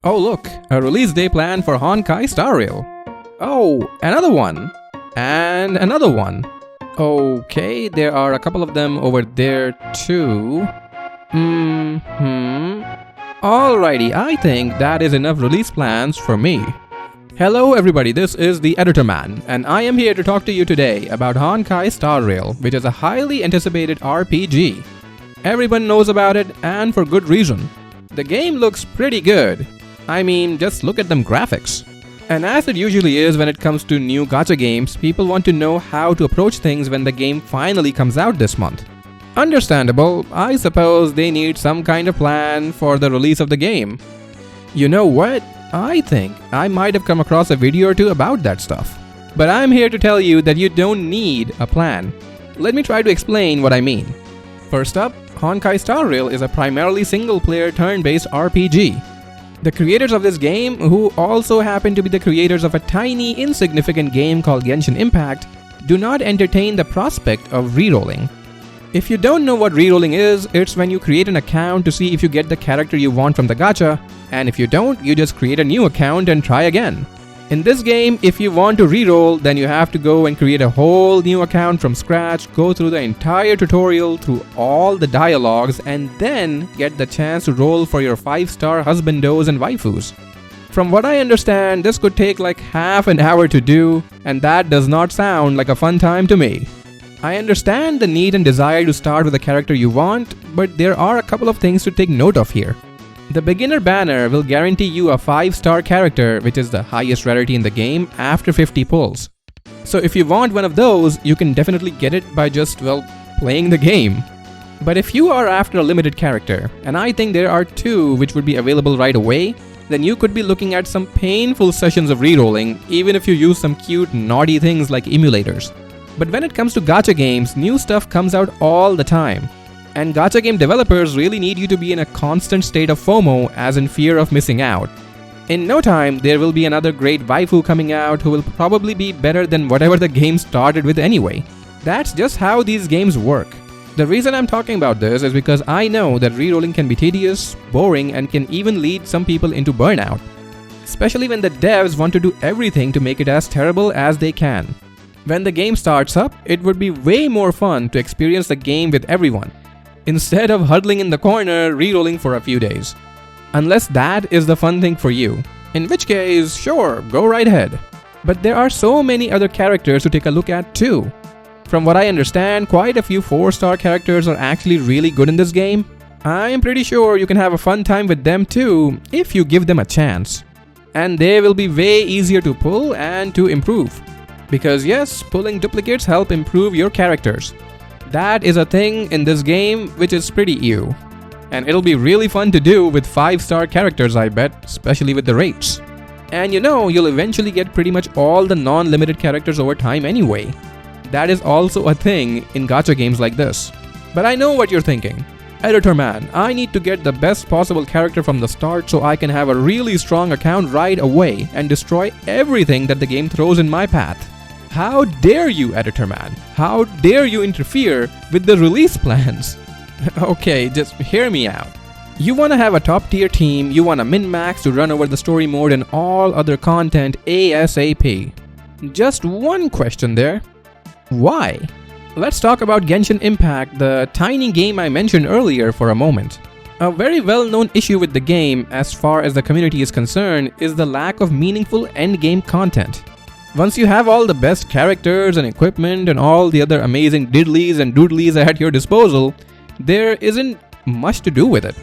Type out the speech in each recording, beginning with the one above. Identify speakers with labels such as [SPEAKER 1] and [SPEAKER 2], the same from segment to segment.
[SPEAKER 1] Oh look, a release day plan for Honkai Star Rail. Oh, another one. And another one. Okay, there are a couple of them over there too. Alrighty, I think that is enough release plans for me. Hello everybody, this is the Editor Man, and I am here to talk to you today about Honkai Star Rail, which is a highly anticipated RPG. Everyone knows about it, and for good reason. The game looks pretty good. I mean, just look at them graphics. And as it usually is when it comes to new gacha games, people want to know how to approach things when the game finally comes out this month. Understandable, I suppose they need some kind of plan for the release of the game. You know what? I think I might have come across a video or two about that stuff. But I'm here to tell you that you don't need a plan. Let me try to explain what I mean. First up, Honkai Star Rail is a primarily single-player turn-based RPG. The creators of this game, who also happen to be the creators of a tiny, insignificant game called Genshin Impact, do not entertain the prospect of rerolling. If you don't know what rerolling is, it's when you create an account to see if you get the character you want from the gacha, and if you don't, you just create a new account and try again. In this game, if you want to reroll, then you have to go and create a whole new account from scratch, go through the entire tutorial, through all the dialogues, and then get the chance to roll for your 5-star husbandos and waifus. From what I understand, this could take like half an hour to do, and that does not sound like a fun time to me. I understand the need and desire to start with the character you want, but there are a couple of things to take note of here. The beginner banner will guarantee you a 5-star character, which is the highest rarity in the game, after 50 pulls. So if you want one of those, you can definitely get it by just, playing the game. But if you are after a limited character, and I think there are 2 which would be available right away, then you could be looking at some painful sessions of rerolling, even if you use some cute, naughty things like emulators. But when it comes to gacha games, new stuff comes out all the time. And gacha game developers really need you to be in a constant state of FOMO, as in fear of missing out. In no time, there will be another great waifu coming out who will probably be better than whatever the game started with anyway. That's just how these games work. The reason I'm talking about this is because I know that rerolling can be tedious, boring, and can even lead some people into burnout. Especially when the devs want to do everything to make it as terrible as they can. When the game starts up, it would be way more fun to experience the game with everyone, instead of huddling in the corner, rerolling for a few days. Unless that is the fun thing for you. In which case, sure, go right ahead. But there are so many other characters to take a look at too. From what I understand, quite a few 4-star characters are actually really good in this game. I'm pretty sure you can have a fun time with them too, if you give them a chance. And they will be way easier to pull and to improve. Because yes, pulling duplicates help improve your characters. That is a thing in this game which is pretty ew. And it'll be really fun to do with 5-star characters, I bet, especially with the rates. And you know, you'll eventually get pretty much all the non-limited characters over time anyway. That is also a thing in gacha games like this. But I know what you're thinking. Editor man, I need to get the best possible character from the start so I can have a really strong account right away and destroy everything that the game throws in my path. How dare you, Editor Man? How dare you interfere with the release plans? Okay, just hear me out. You want to have a top tier team, you want a min-max to run over the story mode and all other content ASAP. Just one question there. Why? Let's talk about Genshin Impact, the tiny game I mentioned earlier, for a moment. A very well-known issue with the game, as far as the community is concerned, is the lack of meaningful endgame content. Once you have all the best characters and equipment and all the other amazing diddlies and doodlies at your disposal, there isn't much to do with it.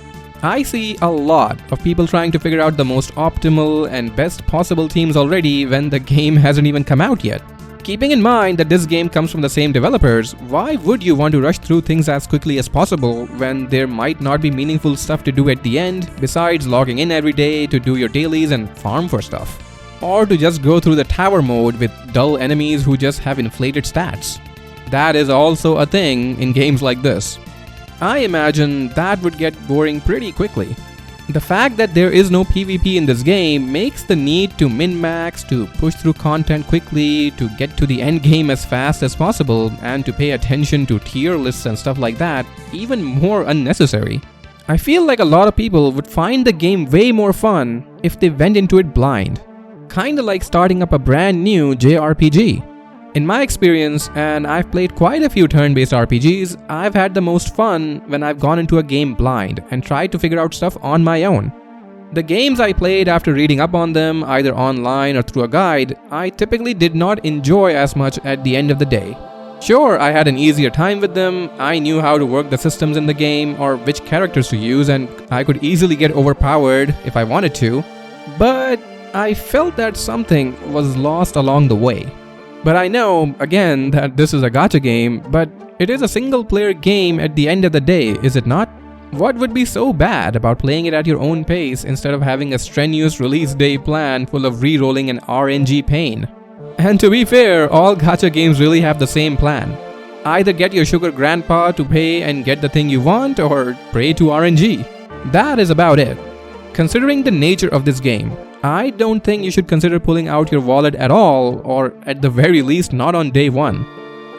[SPEAKER 1] I see a lot of people trying to figure out the most optimal and best possible teams already when the game hasn't even come out yet. Keeping in mind that this game comes from the same developers, why would you want to rush through things as quickly as possible when there might not be meaningful stuff to do at the end besides logging in every day to do your dailies and farm for stuff? Or to just go through the tower mode with dull enemies who just have inflated stats. That is also a thing in games like this. I imagine that would get boring pretty quickly. The fact that there is no PvP in this game makes the need to min-max, to push through content quickly, to get to the end game as fast as possible, and to pay attention to tier lists and stuff like that even more unnecessary. I feel like a lot of people would find the game way more fun if they went into it blind. Kinda like starting up a brand new JRPG. In my experience, and I've played quite a few turn-based RPGs, I've had the most fun when I've gone into a game blind and tried to figure out stuff on my own. The games I played after reading up on them, either online or through a guide, I typically did not enjoy as much at the end of the day. Sure, I had an easier time with them, I knew how to work the systems in the game or which characters to use, and I could easily get overpowered if I wanted to, but I felt that something was lost along the way. But I know, again, that this is a gacha game, but it is a single-player game at the end of the day, is it not? What would be so bad about playing it at your own pace instead of having a strenuous release day plan full of re-rolling and RNG pain? And to be fair, all gacha games really have the same plan. Either get your sugar grandpa to pay and get the thing you want, or pray to RNG. That is about it. Considering the nature of this game, I don't think you should consider pulling out your wallet at all, or at the very least not on day one.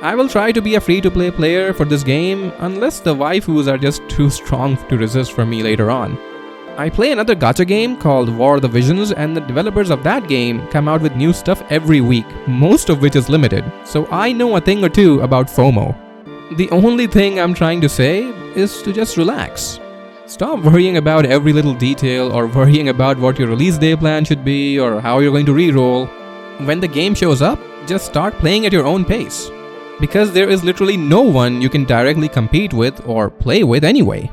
[SPEAKER 1] I will try to be a free-to-play player for this game unless the waifus are just too strong to resist for me later on. I play another gacha game called War of the Visions, and the developers of that game come out with new stuff every week, most of which is limited, so I know a thing or two about FOMO. The only thing I'm trying to say is to just relax. Stop worrying about every little detail or worrying about what your release day plan should be or how you're going to re-roll. When the game shows up, just start playing at your own pace. Because there is literally no one you can directly compete with or play with anyway.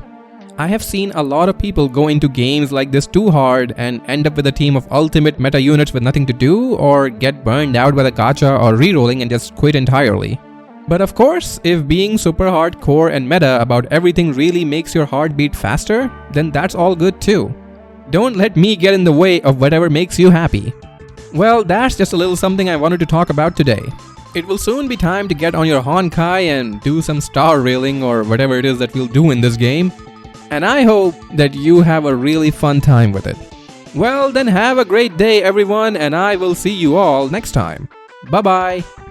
[SPEAKER 1] I have seen a lot of people go into games like this too hard and end up with a team of ultimate meta units with nothing to do, or get burned out by the gacha or re-rolling and just quit entirely. But of course, if being super hardcore and meta about everything really makes your heart beat faster, then that's all good too. Don't let me get in the way of whatever makes you happy. Well, that's just a little something I wanted to talk about today. It will soon be time to get on your Honkai and do some star railing or whatever it is that we'll do in this game. And I hope that you have a really fun time with it. Well, then have a great day everyone, and I will see you all next time. Bye bye.